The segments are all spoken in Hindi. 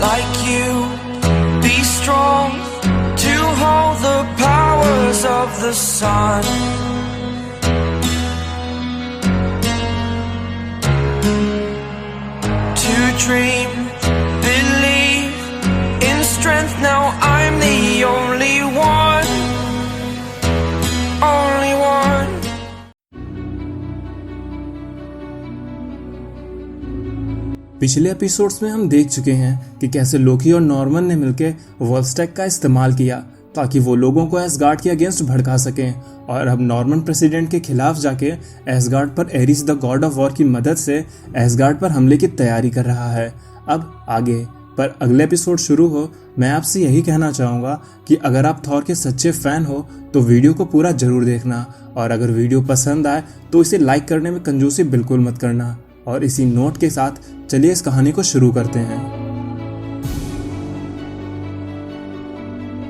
like you. Be strong to hold the powers of the sun. To dream, believe in strength. Now I'm the only one, only one. पिछले एपिसोड्स में हम देख चुके हैं कि कैसे लोकी और नॉर्मन ने मिलकर वॉलस्टैक का इस्तेमाल किया ताकि वो लोगों को एसगार्ड के अगेंस्ट भड़का सकें, और अब नॉर्मन प्रेसिडेंट के खिलाफ जाके एसगार्ड पर Eris the god of war की मदद से एसगार्ड पर हमले की तैयारी कर रहा है। अब आगे पर अगले एपिसोड शुरू हो, मैं आपसे यही कहना चाहूँगा कि अगर आप थॉर के सच्चे फैन हो तो वीडियो को पूरा जरूर देखना, और अगर वीडियो पसंद आए तो इसे लाइक करने में कंजूसी बिल्कुल मत करना। और इसी नोट के साथ चलिए इस कहानी को शुरू करते हैं।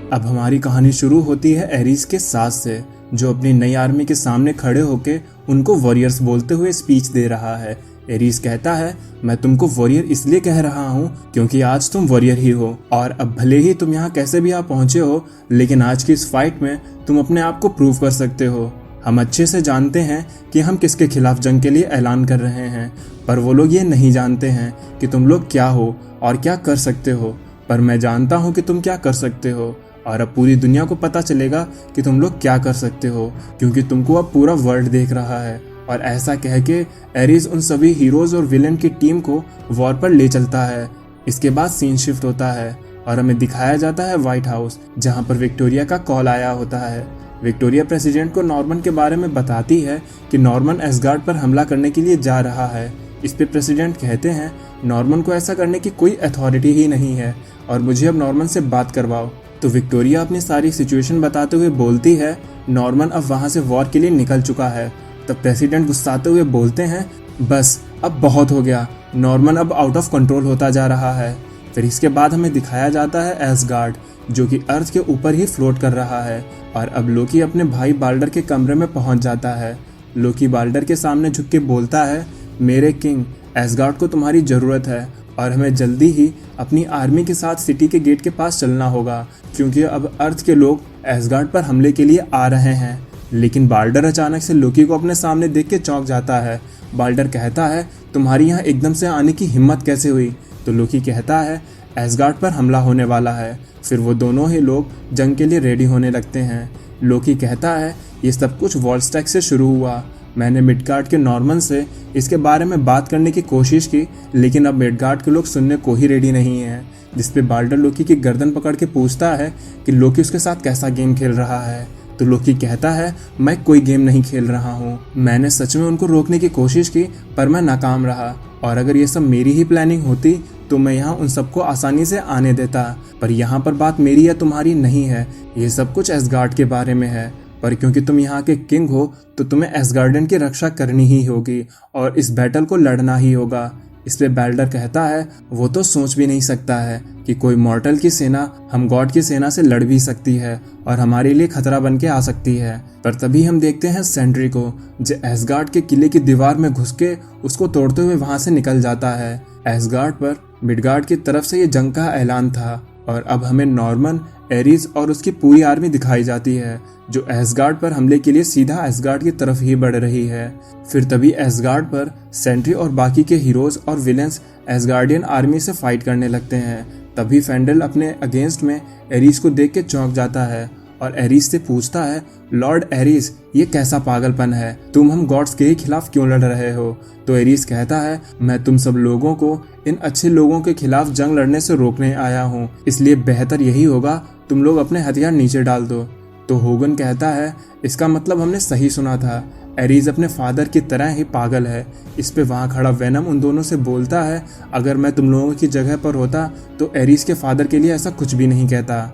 अब हमारी कहानी शुरू होती है एरिस के सास से, जो अपनी नई आर्मी के सामने खड़े होकर उनको वॉरियर्स बोलते हुए स्पीच दे रहा है। एरिस कहता है, मैं तुमको वॉरियर इसलिए कह रहा हूँ क्योंकि आज तुम वॉरियर ही हो, और अब भले ही तुम यहाँ कैसे भी आ पहुंचे हो, लेकिन आज की इस फाइट में तुम अपने आप को प्रूव कर सकते हो। हम अच्छे से जानते हैं कि हम किसके खिलाफ जंग के लिए ऐलान कर रहे हैं, पर वो लोग ये नहीं जानते हैं कि तुम लोग क्या हो और क्या कर सकते हो। पर मैं जानता हूँ कि तुम क्या कर सकते हो, और अब पूरी दुनिया को पता चलेगा कि तुम लोग क्या कर सकते हो, क्योंकि तुमको अब पूरा वर्ल्ड देख रहा है। और ऐसा कह के एरिस उन सभी हीरोज और विलेन की टीम को वॉर पर ले चलता है। इसके बाद सीन शिफ्ट होता है और हमें दिखाया जाता है व्हाइट हाउस, जहाँ पर विक्टोरिया का कॉल आया होता है। विक्टोरिया प्रेसिडेंट को नॉर्मन के बारे में बताती है कि नॉर्मन एसगार्ड पर हमला करने के लिए जा रहा है। इस पे प्रेसिडेंट कहते हैं, नॉर्मन को ऐसा करने की कोई अथॉरिटी ही नहीं है और मुझे अब नॉर्मन से बात करवाओ। तो विक्टोरिया अपनी सारी सिचुएशन बताते हुए बोलती है, नॉर्मन अब वहाँ से वॉर के लिए निकल चुका है। तब प्रेसिडेंट गुस्साते हुए बोलते हैं, बस अब बहुत हो गया, नॉर्मन अब आउट ऑफ कंट्रोल होता जा रहा है। फिर इसके बाद हमें दिखाया जाता है एसगार्ड, जो कि अर्थ के ऊपर ही फ्लोट कर रहा है, और अब लोकी अपने भाई बाल्डर के कमरे में पहुंच जाता है। लोकी बाल्डर के सामने झुक के बोलता है, मेरे किंग, एसगार्ड को तुम्हारी ज़रूरत है और हमें जल्दी ही अपनी आर्मी के साथ सिटी के गेट के पास चलना होगा, क्योंकि अब अर्थ के लोग एसगार्ड पर हमले के लिए आ रहे हैं। लेकिन बाल्डर अचानक से लोकी को अपने सामने देख के चौंक जाता है। बाल्डर कहता है, तुम्हारी यहाँ एकदम से आने की हिम्मत कैसे हुई? तो लोकी कहता है, एसगार्ड पर हमला होने वाला है। फिर वो दोनों ही लोग जंग के लिए रेडी होने लगते हैं। लोकी कहता है, ये सब कुछ वॉलस्टैक से शुरू हुआ। मैंने मिडगार्ड के नॉर्मन से इसके बारे में बात करने की कोशिश की, लेकिन अब मिडगार्ड के लोग सुनने को ही रेडी नहीं हैं। जिसपे बाल्डर लोकी की गर्दन पकड़ के पूछता है कि लोकी उसके साथ कैसा गेम खेल रहा है। तो लोकी कहता है, मैं कोई गेम नहीं खेल रहा हूँ, मैंने सच में उनको रोकने की कोशिश की पर मैं नाकाम रहा, और अगर ये सब मेरी ही प्लानिंग होती तो मैं यहाँ उन सबको आसानी से आने देता। पर यहाँ पर बात मेरी या तुम्हारी नहीं है, ये सब कुछ एसगार्ड के बारे में है। पर क्योंकि तुम यहाँ के किंग हो तो तुम्हें एसगार्डियन की रक्षा करनी ही होगी और इस बैटल को लड़ना ही होगा। इस पे बाल्डर कहता है, वो तो सोच भी नहीं सकता है कि कोई मॉर्टल की सेना हम गॉड की सेना से लड़ भी सकती है और हमारे लिए खतरा बन के आ सकती है। पर तभी हम देखते हैं सेंट्री को, जो एसगार्ड के किले की दीवार में घुस के उसको तोड़ते हुए वहां से निकल जाता है। एसगार्ड पर मिडगार्ड की तरफ से ये जंग का ऐलान था, और अब हमें नॉर्मन, एरिस और उसकी पूरी आर्मी दिखाई जाती है, जो एसगार्ड पर हमले के लिए सीधा एसगार्ड की तरफ ही बढ़ रही है। फिर तभी एसगार्ड पर सेंट्री और बाकी के हीरोज और विलेंस एसगार्डियन आर्मी से फाइट करने लगते हैं। तभी फेंडल अपने अगेंस्ट में एरिस को देख के चौंक जाता है और एरिस से पूछता है, लॉर्ड एरिस, ये कैसा पागलपन है? तुम हम गॉड्स के ही खिलाफ क्यों लड़ रहे हो? तो एरिस कहता है, मैं तुम सब लोगों को इन अच्छे लोगों के खिलाफ जंग लड़ने से रोकने आया हूँ, इसलिए बेहतर यही होगा तुम लोग अपने हथियार नीचे डाल दो। तो होगन कहता है, इसका मतलब हमने सही सुना था, एरिस अपने फादर की तरह ही पागल है। इस पे वहाँ खड़ा वेनम उन दोनों से बोलता है, अगर मैं तुम लोगों की जगह पर होता तो एरिस के फादर के लिए ऐसा कुछ भी नहीं कहता।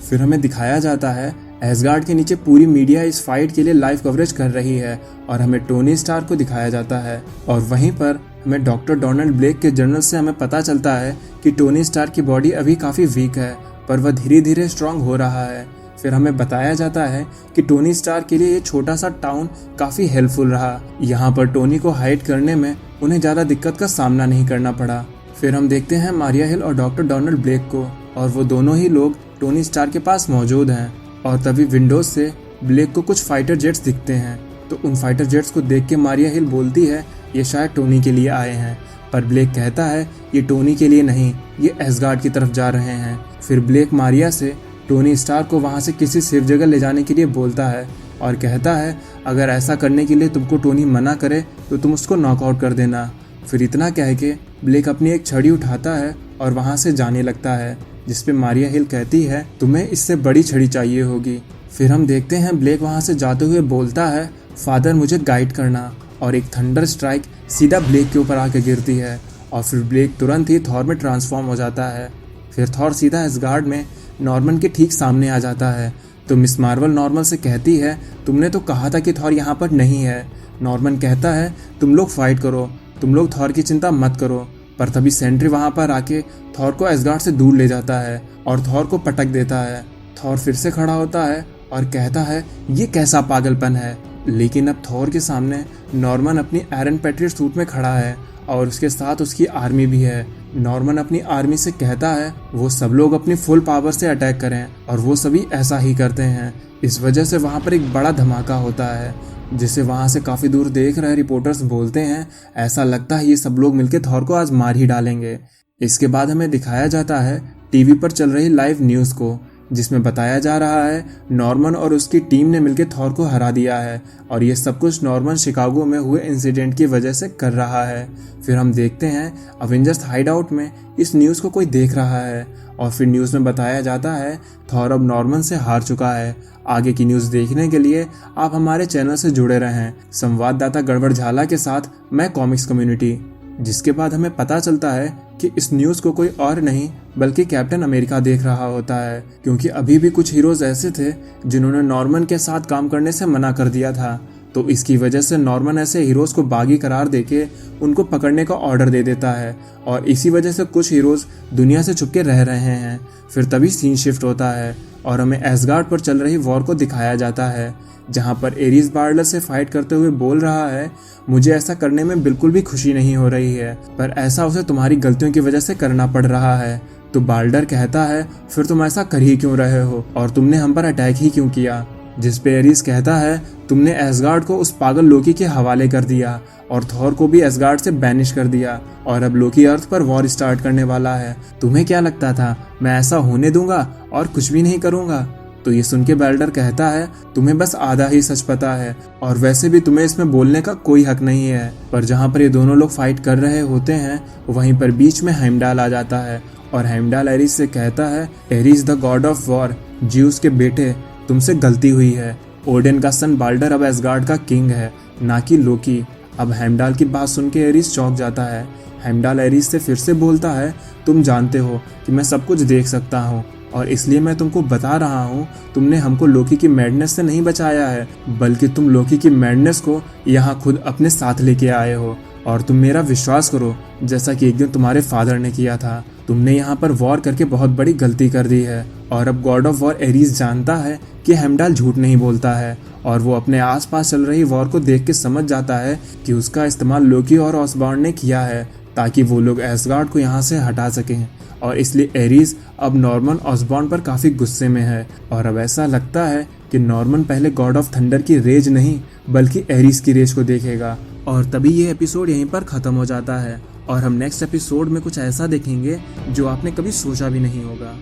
फिर हमें दिखाया जाता है एसगार्ड के नीचे पूरी मीडिया इस फाइट के लिए लाइव कवरेज कर रही है और हमें टोनी स्टार्क को दिखाया जाता है, और वहीं पर हमें डॉक्टर डोनाल्ड ब्लेक के जर्नल से हमें पता चलता है कि टोनी स्टार्क की बॉडी अभी काफ़ी वीक है, पर वह धीरे धीरे स्ट्रांग हो रहा है। फिर हमें बताया जाता है कि टोनी स्टार्क के लिए ये छोटा सा टाउन काफ़ी हेल्पफुल रहा। यहाँ पर टोनी को हाइड करने में उन्हें ज़्यादा दिक्कत का सामना नहीं करना पड़ा। फिर हम देखते हैं मारिया हिल और डॉक्टर डोनाल्ड ब्लेक को, और वो दोनों ही लोग टोनी स्टार्क के पास मौजूद हैं। और तभी विंडोज से ब्लेक को कुछ फाइटर जेट्स दिखते हैं। तो उन फाइटर जेट्स को देख के मारिया हिल बोलती है ये शायद टोनी के लिए आए हैं, पर ब्लेक कहता है ये टोनी के लिए नहीं, ये एसगार्ड की तरफ जा रहे हैं। फिर ब्लेक मारिया से टोनी स्टार्क को वहाँ से किसी सेफ जगह ले जाने के लिए बोलता है और कहता है अगर ऐसा करने के लिए तुमको टोनी मना करे तो तुम उसको नॉकआउट कर देना। फिर इतना कह के ब्लेक अपनी एक छड़ी उठाता है और वहाँ से जाने लगता है, जिसपे मारिया हिल कहती है तुम्हें इससे बड़ी छड़ी चाहिए होगी। फिर हम देखते हैं ब्लेक वहाँ से जाते हुए बोलता है फादर मुझे गाइड करना, और एक थंडर स्ट्राइक सीधा ब्लेक के ऊपर आके गिरती है और फिर ब्लेक तुरंत ही थॉर में ट्रांसफॉर्म हो जाता है। फिर थॉर सीधा एसगार्ड में नॉर्मन के ठीक सामने आ जाता है। तो मिस मार्वल नॉर्मन से कहती है तुमने तो कहा था कि थॉर यहाँ पर नहीं है। नॉर्मन कहता है तुम लोग फाइट करो, तुम लोग थॉर की चिंता मत करो। पर तभी सेंट्री वहाँ पर आके थॉर को एसगार्ड से दूर ले जाता है और थॉर को पटक देता है। थॉर फिर से खड़ा होता है और कहता है ये कैसा पागलपन है। लेकिन अब थॉर के सामने नॉर्मन अपनी आयरन पैट्रियट सूट में खड़ा है और उसके साथ उसकी आर्मी भी है। नॉर्मन अपनी आर्मी से कहता है वो सब लोग अपनी फुल पावर से अटैक करें, और वो सभी ऐसा ही करते हैं। इस वजह से वहाँ पर एक बड़ा धमाका होता है, जिसे वहाँ से काफ़ी दूर देख रहे रिपोर्टर्स बोलते हैं ऐसा लगता है ये सब लोग मिलकर थॉर को आज मार ही डालेंगे। इसके बाद हमें दिखाया जाता है टीवी पर चल रही लाइव न्यूज़ को, जिसमें बताया जा रहा है नॉर्मन और उसकी टीम ने मिलकर थॉर को हरा दिया है, और ये सब कुछ नॉर्मन शिकागो में हुए इंसिडेंट की वजह से कर रहा है। फिर हम देखते हैं अवेंजर्स हाइडआउट में इस न्यूज़ को कोई देख रहा है, और फिर न्यूज़ में बताया जाता है थॉर अब नॉर्मन से हार चुका है। आगे की न्यूज़ देखने के लिए आप हमारे चैनल से जुड़े रहें संवाददाता गड़बड़ झाला के साथ मैं कॉमिक्स कम्युनिटी। जिसके बाद हमें पता चलता है कि इस न्यूज़ को कोई और नहीं बल्कि कैप्टन अमेरिका देख रहा होता है, क्योंकि अभी भी कुछ हीरोज़ ऐसे थे जिन्होंने नॉर्मन के साथ काम करने से मना कर दिया था। तो इसकी वजह से नॉर्मन ऐसे हीरोज़ को बागी करार देके उनको पकड़ने का ऑर्डर दे देता है, और इसी वजह से कुछ हीरोज़ दुनिया से छुप के रह रहे हैं। फिर तभी सीन शिफ्ट होता है और हमें एसगार्ड पर चल रही वॉर को दिखाया जाता है, जहाँ पर एरिस बार्डर से फाइट करते हुए बोल रहा है मुझे ऐसा करने में बिल्कुल भी खुशी नहीं हो रही है, पर ऐसा उसे तुम्हारी गलतियों की वजह से करना पड़ रहा है। तो बाल्डर कहता है फिर तुम ऐसा कर ही क्यों रहे हो और तुमने हम पर अटैक ही क्यों किया। जिस पे एरिस कहता है तुमने एसगार्ड को उस पागल लोकी के हवाले कर दिया और थॉर को भी एसगार्ड से बैनिश कर दिया, और अब लोकी अर्थ पर वॉर स्टार्ट करने वाला है। तुम्हें क्या लगता था मैं ऐसा होने दूंगा और कुछ भी नहीं करूंगा। तो ये सुन के बाल्डर कहता है तुम्हें बस आधा ही सच पता है, और वैसे भी तुम्हें इसमें बोलने का कोई हक नहीं है। पर जहाँ पर ये दोनों लोग फाइट कर रहे होते हैं वहीं पर बीच में हेमडाल आ जाता है, और हेमडाल एरिस से कहता है Eris the god of war, Zeus के बेटे तुमसे गलती हुई है। ओडेन का सन बाल्डर अब एसगार्ड का किंग है, ना कि लोकी। अब हेमडाल की बात सुन के एरिस चौंक जाता है। हेमडाल एरिस से फिर से बोलता है तुम जानते हो कि मैं सब कुछ देख सकता हूँ, और इसलिए मैं तुमको बता रहा हूँ तुमने हमको लोकी की मैडनेस से नहीं बचाया है, बल्कि तुम लोकी की मैडनेस को यहाँ खुद अपने साथ लेके आए हो। और तुम मेरा विश्वास करो, जैसा कि एक दिन तुम्हारे फादर ने किया था। तुमने यहाँ पर वॉर करके बहुत बड़ी गलती कर दी है, और अब गॉड ऑफ वॉर एरिस जानता है कि हेमडाल झूठ नहीं बोलता है, और वो अपने आसपास चल रही वॉर को देख के समझ जाता है कि उसका इस्तेमाल लोकी और ऑसबॉर्न ने किया है ताकि वो लोग एसगार्ड को यहाँ से हटा सकें। और इसलिए एरिस अब नॉर्मन ऑसबॉर्न पर काफ़ी गुस्से में है, और अब ऐसा लगता है कि नॉर्मन पहले गॉड ऑफ थंडर की रेज नहीं बल्कि एरिस की रेज को देखेगा। और तभी ये एपिसोड यहीं पर ख़त्म हो जाता है, और हम नेक्स्ट एपिसोड में कुछ ऐसा देखेंगे जो आपने कभी सोचा भी नहीं होगा।